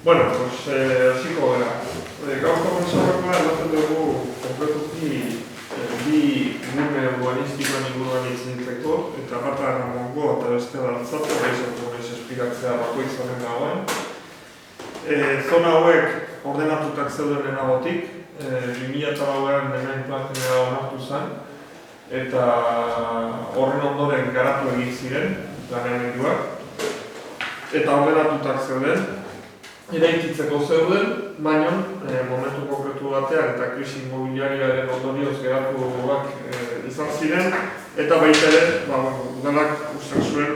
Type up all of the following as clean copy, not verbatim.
Bueno, pues hasiko gara. Gaurko kontzertukoa ematen dugu konkretuki bi gune urbanistikoen inguruan hitz egiteko, eta bata Ramongo eta bestea Altzate, gaizatu naiz espiratzea bakoitzaren dagoen. Zona hauek ordenatutak zeuden lehenagotik, 2004an hemen plan generala onartu zen, eta horren ondoren garatu egin ziren planeamenduak, eta ordenatutak zeuden. Eraikitzeko zeuden, baina momentu konkretu batean eta krisi immobiliarioaren ondorioz geratuak izan ziren, eta baita ere, udalak usten zuen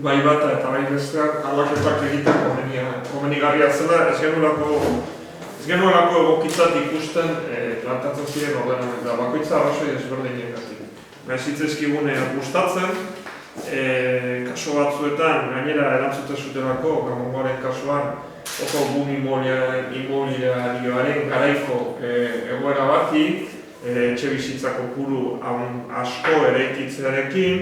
bai bata eta bai besteak aldaketak egitea komenigarria zela, ez genuelako egokitzat ikusten plantatzen ziren ordenamendua, bakoitza arrazoi ezberdinengatik. Naiz zitzaizkigun gustatzen, kaso batzuetan, gainera erantzute zutelako, Ramongoaren kasuan, oso boom immobiliarioaren garaiko egoera bati, etxebizitza kopuru asko eraikitzearekin,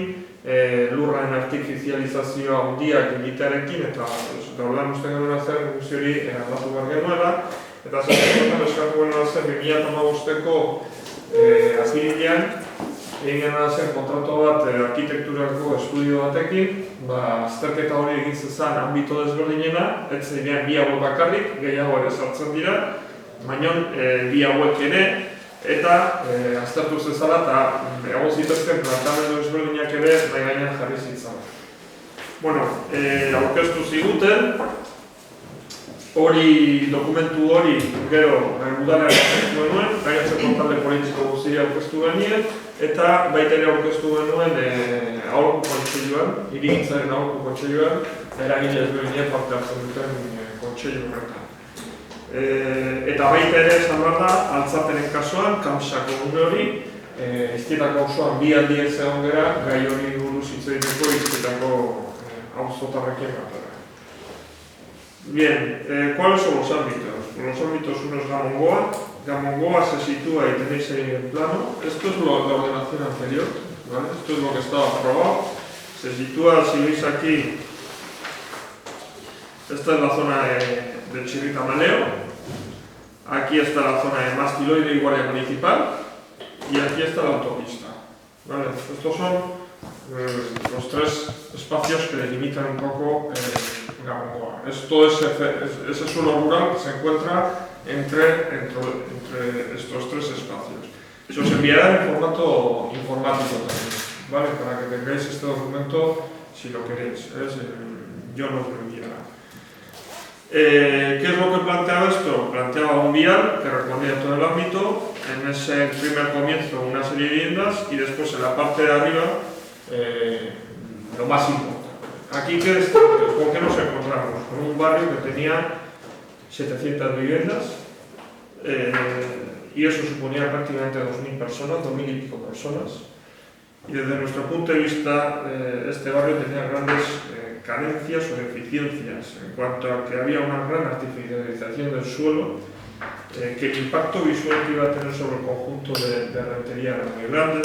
lurraren artifizializazioa handiak egitearekin, eta orduan uste genuen zer guzti hori aldatu behar genuela, eta zertzen eskatu genuen zer 2015ko apirilean, egin genuen zen kontratu bat arkitekturako estudio batekin, azterketa hori egin zezan ambito desberdinena, ez zenean bi hauek bakarrik, gehiago ere sartzen dira, baina bi hauek ere, eta aztertu zezala eta egon zitezken plantamendu ezberdinak ere nahi gainean jarri zitzan. Bueno, aurkeztu ziguten, dokumentu hori gero udalean aurkeztu genuen, gainatzeko talde politiko guztia aurkeztu genien, eta baita ere aurkeztu genuen aholku kontseiluan, hirigintzaren aholku kontseiluan, eragile ezberdinak parte hartzen duten kontseilu horretan. Eta baita ere esan behar da, Altzateren kasuan, Kamsako gune hori, Iztietako osoan bi aldiek zegoen gara, gai hori buruz hitz egiteko Iztietako auzotarrekin batera. Bien, ¿cuáles son los ámbitos? Los ámbitos uno es Ramongoa. Ramongoa se sitúa y tenéis ahí en plano. Esto es la ordenación anterior, ¿vale? Esto es lo que estaba aprobado. Se sitúa, si veis aquí, esta es la zona de Chirrita-Maleo. Aquí está la zona de Mastiloide y Guardia Municipal. Y aquí está la autopista, ¿vale? Estos son los tres espacios que delimitan un poco Ramongoa. Todo ese suelo rural que se encuentra entre estos tres espacios. Se os enviará en formato informático también, ¿vale? Para que tengáis este documento si lo queréis. Yo no os lo enviaré. ¿Qué es lo que planteaba esto? Planteaba un vial que recorría todo el ámbito, en ese primer comienzo una serie de viviendas y después en la parte de arriba lo más importante. Aquí, ¿con qué nos encontramos? Con un barrio que tenía 700 viviendas y eso suponía prácticamente 2.000 personas, 2.000 y pico personas. Y desde nuestro punto de vista, este barrio tenía grandes carencias o deficiencias en cuanto a que había una gran artificialización del suelo, que el impacto visual que iba a tener sobre el conjunto de rentería era muy grande,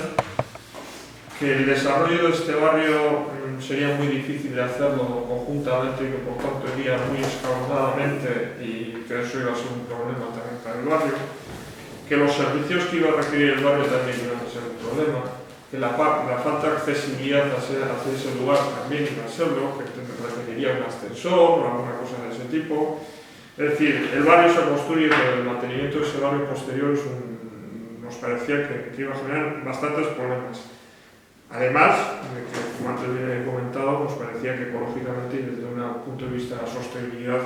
que el desarrollo de este barrio sería muy difícil de hacerlo conjuntamente y que por tanto iría muy escalonadamente y que eso iba a ser un problema también para el barrio, que los servicios que iba a requerir el barrio también iban a ser un problema, que la falta de accesibilidad hacia ese lugar también iba a serlo, que requeriría un ascensor o alguna cosa de ese tipo. Es decir, el barrio se construye, pero el mantenimiento de ese barrio posterior nos parecía que iba a generar bastantes problemas. Además, como antes bien he comentado, nos parecía que ecológicamente y desde un punto de vista de la sostenibilidad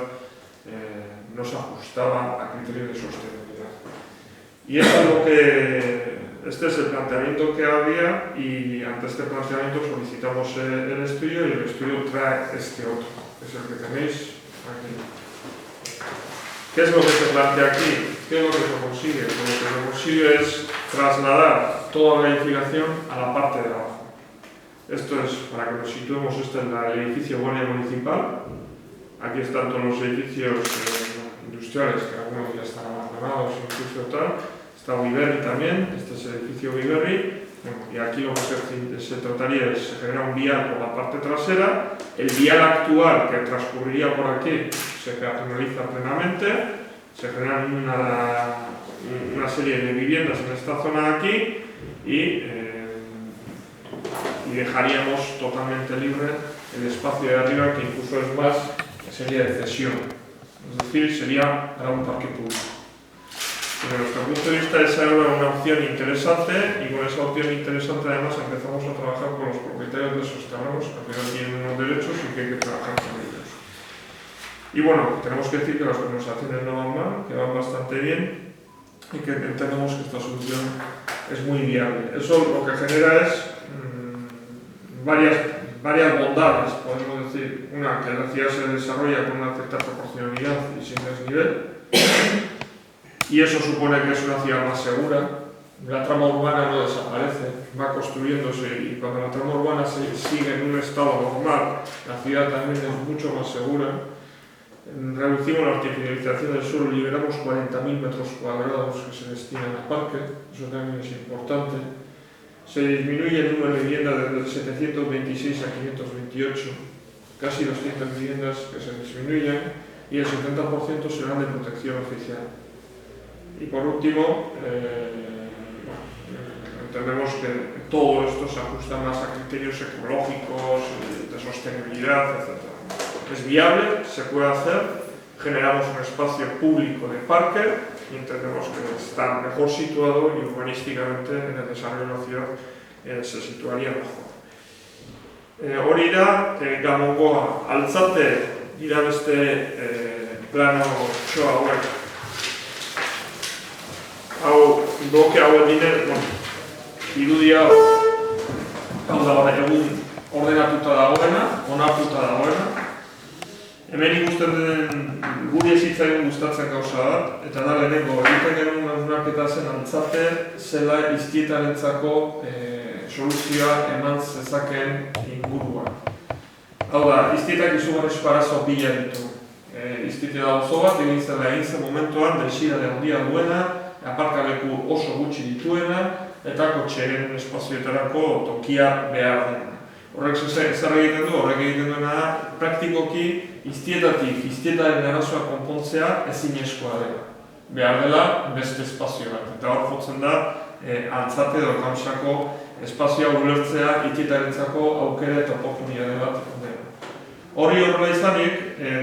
no se ajustaba a criterios de sostenibilidad. Y eso es lo que... Este es el planteamiento que había y ante este planteamiento solicitamos el estudio y el estudio trae este otro, que es el que tenéis aquí. ¿Qué es lo que se plantea aquí? ¿Qué es lo que se consigue? Pues lo que se consigue es trasladar toda la edificación a la parte de abajo. Esto es, para que nos situemos, este es el edificio Guardia Municipal. Aquí están todos los edificios industriales, que algunos ya están abandonados, incluso tal. Está Viverri también, este es el edificio Viverri, y aquí lo que se trataría es generar un vial por la parte trasera, el vial actual que transcurriría por aquí se peatonaliza plenamente, se generan una serie de viviendas en esta zona de aquí y dejaríamos totalmente libre el espacio de arriba, que incluso es más, sería de cesión, es decir, sería para un parque público. Desde nuestro punto de vista esa era una opción interesante, y con esa opción interesante además empezamos a trabajar con los propietarios de esos terrenos, que al final tienen unos derechos y que hay que trabajar con ellos. Y bueno, tenemos que decir que las conversaciones no van mal, que van bastante bien y que entendemos que esta solución es muy viable. Eso lo que genera es varias bondades, podemos decir. Una, que la ciudad se desarrolla con una cierta proporcionalidad y sin desnivel, y eso supone que es una ciudad más segura. La trama urbana no desaparece, va construyéndose, y cuando la trama urbana sigue en un estado normal, la ciudad también es mucho más segura. Reducimos la artificialización del suelo, liberamos 40.000 metros cuadrados que se destinan a parque, eso también es importante. Se disminuye el número de viviendas desde 726 a 528, casi 200 viviendas que se disminuyen, y el 70% serán de protección oficial. Y por último, entendemos que todo esto se ajusta más a criterios ecológicos, de sostenibilidad, etc. Es viable, se puede hacer, generamos un espacio público de parque y entendemos que está mejor situado, y urbanísticamente en el desarrollo de la ciudad se situaría mejor. Hori da, gamongo altzate dira beste plano txo hauek. Hau, bloke hauek dinen, irudia hau da egun ordenatuta dagoena, onartuta dagoena. Hemen ikusten den guri ezitzaigun gustatzen gauza bat, eta da lehenengo, egiten genuen hausnarketa zen altzate zela iztietarentzako soluzioa eman zezakeen inguruan. Hau da, iztietak izugarrizko arazo bila ditu. Iztieta da oso bat, egin zen momentuan, densidade handia duena, aparkaleku oso gutxi dituena, eta kotxeen espazioetarako tokia behar dena. Horrek zer egiten du, horrek egiten duena da, praktikoki iztietatik, iztietaren arazoa konpontzea ezinezkoa dela. Behar dela beste espazio bat. Eta hor jotzen da, altzate edo kausako espazioa ulertzea iztietarentzako aukera eta oportunitate bat dela. Hori horrela izanik,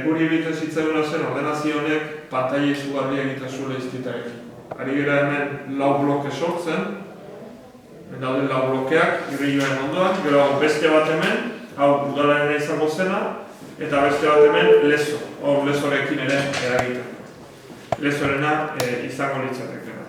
guri egiten zitzaioa zen ordenazio honek pantaila izugarria egiten zuela iztietarekin. Ari gara hemen 4 bloke sortzen, daude 4 blokeak, irriloen ondoan, gero beste bat hemen, hau udalarena izango zena, eta beste bat hemen lezo, hor lezorekin ere eragiten. Lezorena izango litzatekena.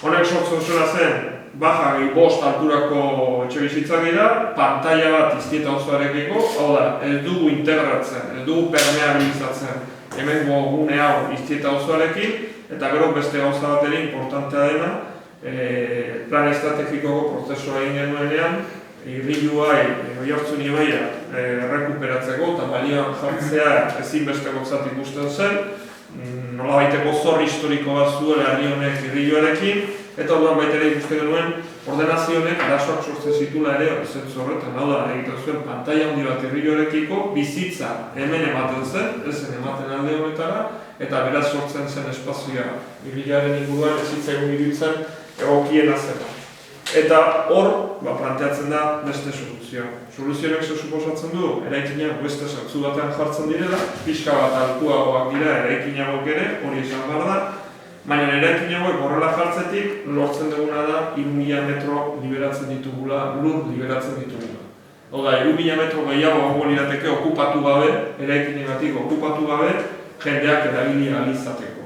Honek sortzen zuela zen, baja gehi 5 alturako etxebizitzak dira, pantaila bat iztieta osoarekiko, hau da, ez dugu integratzen, ez dugu permeabilizatzen hemengo gune hau iztieta osoarekin, eta gero beste gauza bat ere importantea dena, plan estrategikoko prozesua egin genuenean, irriluai, Oiartzun ibaia errekuperatzeko eta balioan jartzea ezinbesteko zat ikusten zen, nolabaiteko zor historiko bat zuela herri honek irriluarekin, eta orduan baita ere ikusten genuen ordenazio honek arazoak sortzen zitula ere zentzu horretan, hau da, egiten zuen pantaila handi bat irriluarekiko bizitza hemen ematen zen, ezen ematen alde honetara, eta beraz sortzen zen espazioa irriluaren inguruan ez zitzaigun iruditzen egokiena zela. Eta hor, planteatzen da beste soluzioa. Soluzioak zer suposatzen du, eraikinak beste zantzu batean jartzen direla, pixka bat altuagoak dira eraikinagoak ere, hori izan behar da, baina eraikinagoak horrela jartzetik lortzen duguna da 3.000 metro liberatzen ditugula, lur liberatzen ditugula. Hau da, 3.000 metro gehiago hango lirateke okupatu gabe, eraikinegatik okupatu gabe, jendeak erabili alizateko.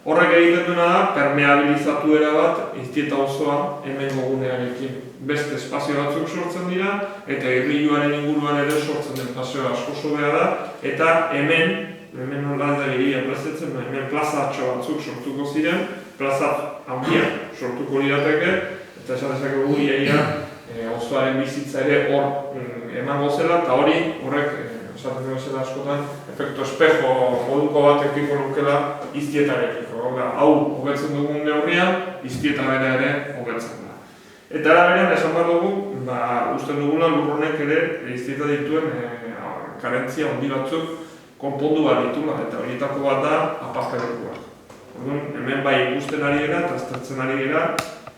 Horrek egiten duena da, permeabilizatu erabat iztieta osoa hemengo gunearekin. Beste espazio batzuk sortzen dira, eta irriluaren inguruan ere sortzen den pasioa asko sobea da, eta hemen nolanda gehiagia plazatzen, hemen plazatxo batzuk sortuko ziren, plazat handiak sortuko lirateke, eta esan dezakegu iaia osoaren bizitza ere hor emango zela, eta horrek esaten dugu zela askotan, efektu espejo moduko bat ekiko nukela iztietarekiko. Hau hobetzen dugun neurrian, iztieta bera ere hobetzen da. Eta berean esan behar dugu, uste dugula lur honek ere iztieta dituen karentzia handi batzuk konpondu behar ditula, eta horietako bat da aparkalekua. Hemen bai ikusten ari gara eta aztertzen ari gara,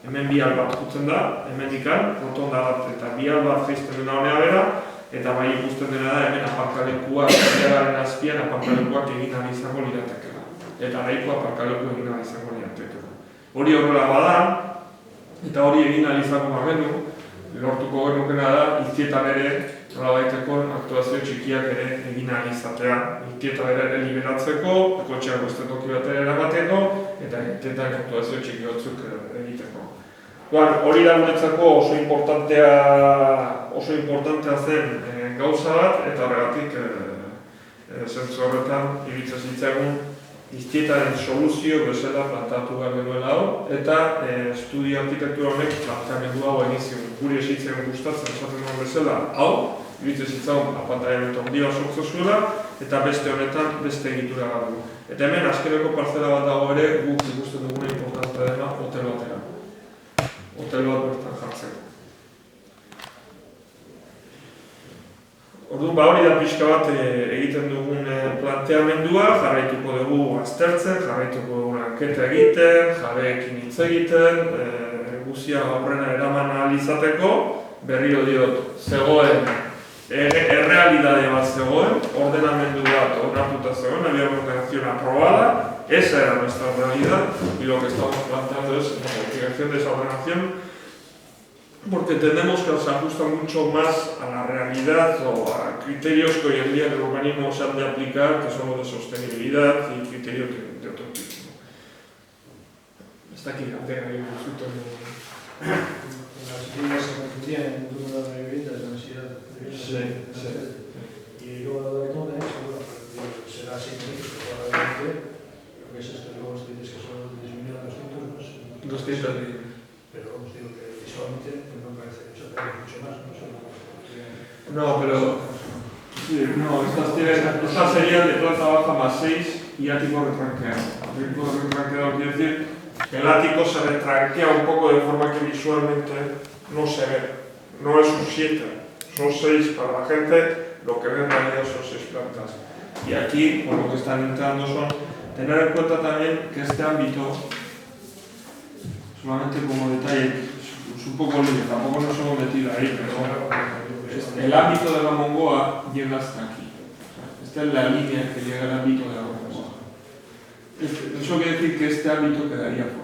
hemen bi bat jutzen da, hemen ikan, rotonda bat eta bi bat jaizten dena honea bera, eta bai ikusten dena da hemen aparkalekua, garen azpian aparkalekuak egin ahal izango liratekela. Eta nahiko aparkaleku egin ahal izango liratekela. Hori horrela bada, eta hori egin ahal izango bagenu, lortuko genukena da, iztietan ere, nolabaiteko aktuazio txikiak ere egin ahal izatea. Iztietan ere liberatzeko, kotxeak beste toki batera eramateko, eta iztietan aktuazio txiki batzuk egiteko. Hori da guretzako oso importantea zen gauza bat, eta horregatik zentzu horretan iruditzen zitzaigun iztietaren soluzio bezala plantatu behar genuela hau, eta estudio arkitektura honek planteamendu hau egin zigun. Guri esitzen gustatzen esaten duen bezala hau, iruditzen zitzaigun apantaiamentu handi bat sortzen zuela, eta beste honetan beste egitura bat du. Eta hemen azkeneko partzela bat dago ere guk ikusten duguna importantea dena hotel batera. Hotel bat bertan jartzeko. Orduan, hori da pixka bat egiten dugun planteamendua, jarraituko dugu aztertzen, jarraituko dugu anketa egiten, jabeekin hitz egiten, guzia aurrera eraman ahal izateko, berriro diot, zegoen, errealidade bat zegoen, ordenamendu bat onartuta zegoen, había una ordenación aprobada, esa era nuestra realidad, y lo que estamos planteando es la modificación de esa ordenación, porque entendemos que se ajusta mucho más a la realidad o a criterios que hoy en día en el urbanismo se han de aplicar, que son los de sostenibilidad y criterios de otro tipo. Hasta aquí, hay un fruto las viviendas se constituían en un número de viviendas, de densidad de viviendas. Sí. Y luego de todo eso, será así, probablemente, lo que es esto, luego dices que solo disminuyen a 200, no sé. 200. Pero vamos, digo que visualmente no me parece que eso tenga mucho más, no sé. No, pero sí, no, estas serían de planta baja más 6 y ático retranqueado. Ático retranqueado quiere decir que el ático se retranquea un poco de forma que visualmente no se ve. No es un 7, son 6 para la gente, lo que ven en realidad son 6 plantas. Y aquí, por lo que están entrando son tener en cuenta también que este ámbito, solamente como detalle, es un poco libre, tampoco nos hemos metido ahí, pero el ámbito de la Mongoa llega hasta aquí. Esta es la línea que llega al ámbito de la Mongoa. Eso quiere decir que este ámbito quedaría fuera.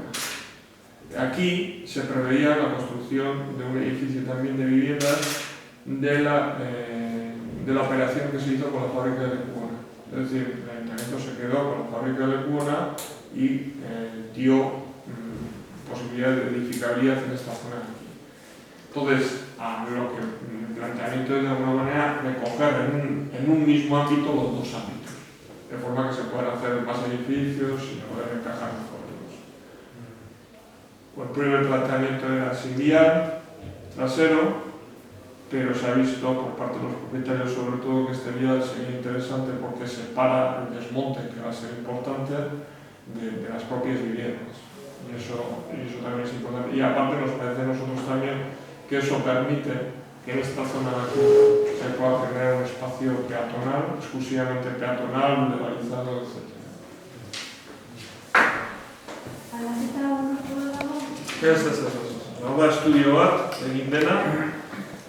Aquí se preveía la construcción de un edificio también de viviendas de la operación que se hizo con la fábrica de Lecuona. Es decir, el ayuntamiento se quedó con la fábrica de Lecuona y dio posibilidad de edificabilidad en esta zona de aquí. Entonces, lo que el planteamiento es de alguna manera recoger en un mismo ámbito los dos ámbitos, de forma que se puedan hacer más edificios y poder encajar mejor todos. El primer planteamiento era siliar, trasero, pero se ha visto por parte de los propietarios sobre todo que este vial sería interesante porque separa el desmonte, que va a ser importante, de las propias viviendas. Y eso también es importante. Y aparte nos parece a nosotros también que eso permite que en esta zona de aquí se pueda generar un espacio peatonal, exclusivamente peatonal, legalizado, etc. Ez. Hau da estudio bat, egin dena,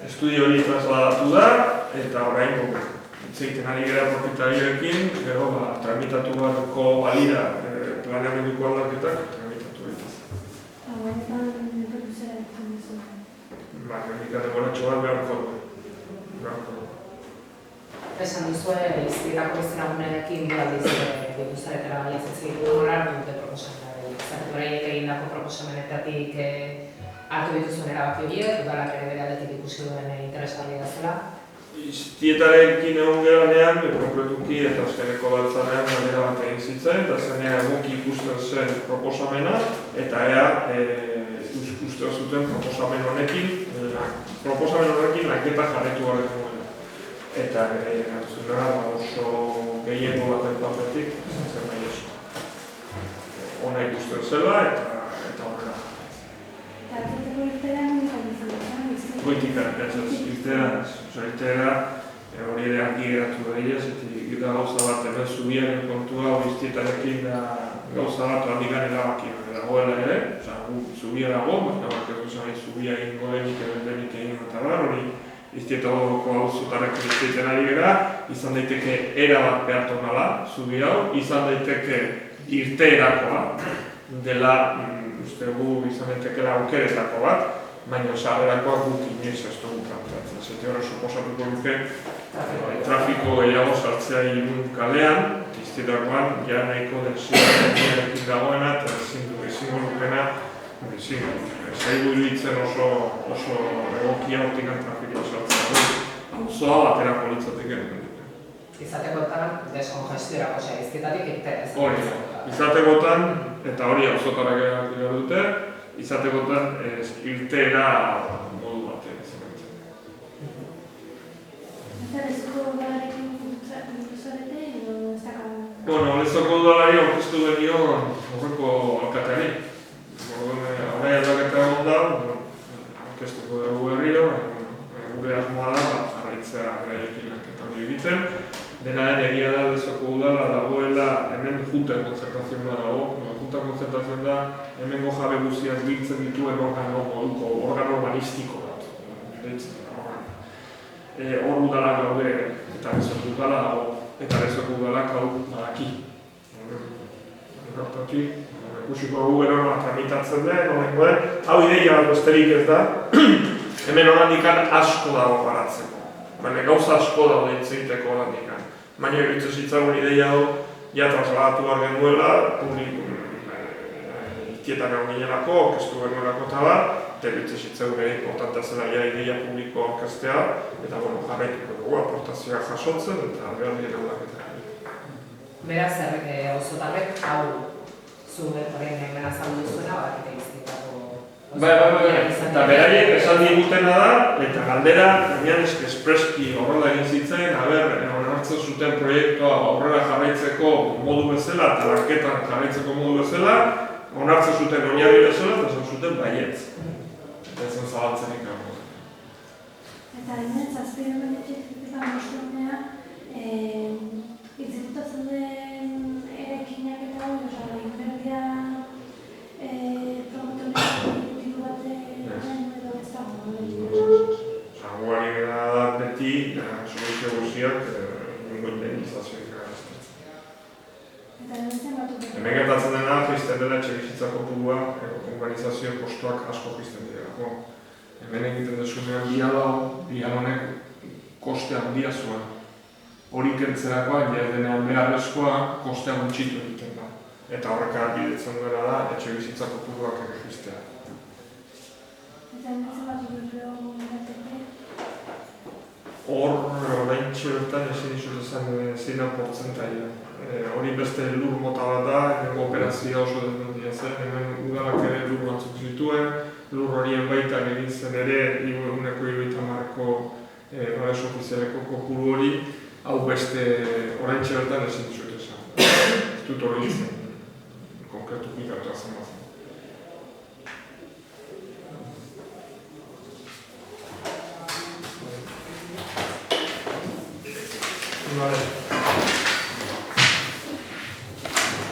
estudio hori trasladatu da, eta orain hitz ari gara proprietarioekin, gero tramitatu beharko balira planeamenduko aldaketak, tramitatu dituz. Denboratxo bat beharko du. Esan duzue, iztietako izinagunekin bialdiz dituztaretara baliatzen nola dute proposamena. Zertu beraiek egindako proposamenetatik hartu dituzuen erabaki horiek, udalak ere bere aldetik ikusi duen interesgarria da zela. Iztietarekin egon geranean, konkretuki eta azkeneko batzarrean galdera bat egin zitzen, eta zenean egoki ikusten zen proposamena, eta ea uste zuten proposamen honekin lanketa jarraitu behar duen. Eta erantzuna oso gehiengo baten partetik, zer nahi esko. Ona ikusten zela eta horrela. Eta arkitekto irtean Goitik irteera, hori ere argi geratu da eta gauza bat, hemen zubiaren kontua hori iztietarekin gauza bat handik erabaki dagoela ere, zubia dago, baina bat ez duzan zubia egingo denik egin eta bar, hori iztietagoko hau zutarrak iztieten ari gara, izan daiteke erabat behartonala, zubi hau, izan daiteke irteerakoa, dela, uste gu izan daitekela aukeretako bat, baina sarrerakoa guk inoiz ez dugu planteatzen. Zete hori suposatuko duke trafiko gehiago sartzea Irun kalean, iztietakoan, ja nahiko densiarekin dagoena eta ezin lukena, zaigu iruditzen oso egokia hortikan trafikoa sartzea. Auzoa baterako litzateke. Izatekotan, deskongestionako iztietatik interes. Hori, izatekotan, eta hori auzotarak egin dute, izatekotan irteera modu batean izan dut. Eta lezoko udalarekin zarete edo ez dakar? Bueno, lezoko udalari aurkeztu genion horreko alkateari. Horai aldaketa egon da, aurkeztuko dugu berriro, gure asmoa da jarraitzea gaiekin lanketa hori egiten. Dena egia da lezoko udala dagoela hemen junta konzertazioa dago. Junta konzertazioa da hemengo jabe guztiak biltzen dituen organo moduko, organo urbanistiko bat. Hor udalak daude eta lezoko udala dago, eta lezoko udalak hau badaki. Ikusiko dugu gero tramitatzen den, hau ideia bat besterik ez da, hemen horandikan asko dago baratzeko. Baina gauza asko daude hitz egiteko horandikan. Baina iruditzen zitzagun ideia hau, ja trasladatu behar genuela, iztietan egon gineelako, orkestu genuelako eta bat, eta iruditzen zitzagun ere importantea zela ideia publiko orkestea, eta jarraituko dugu aportazioak jasotzen, eta behar diren aldaketa. Beraz, auzotarrek hau zuen horrein hemen azaldu duzuena, bakite iztietako... Eta beraiek esan digutena da, eta galdera, gainean espreski horrela egin zitzen, onartzen zuten proiektua horrela jarraitzeko modu bezala, eta lanketan jarraitzeko modu bezala, onartzen zuten oinarri bezala, eta esan zuten baietz. Eta ez zen zabaltzenik dago. Eta hemen zazpide benetik mostunea, izekutatzen den erekinak eta hori, inberdia promotoreak diru batean edo ez dago. Guari gara da beti, soluzio guztiak, indemnizazioak garaztertzen. Eta zen batu behar. Hemen gertatzen dena, jaisten dela etxebizitza kopurua, urbanizazio kostuak asko jaisten dira. Hemen egiten desunean bialonek koste handia zuen. Hori kentzerakoa, denean beharrezkoa, kostea gutxitu egiten da. Eta horrek bidetzen duena da, etxebizitza kopuruak erregistea. Eta hemen batu behar. Hor, oraintxe bertan ezin izuz esan zein portzentaia. Hori beste lur mota bat da, hemen operazioa oso desberdina zen, hemen udalak ere lur batzuk zituen, lur horien baitan egin zen ere, uneko 70ko babes ofizialeko kopuru hori, hau beste oraintxe bertan ezin izuz esan. Ez dut hori izan, konkretu pikatu zen bat.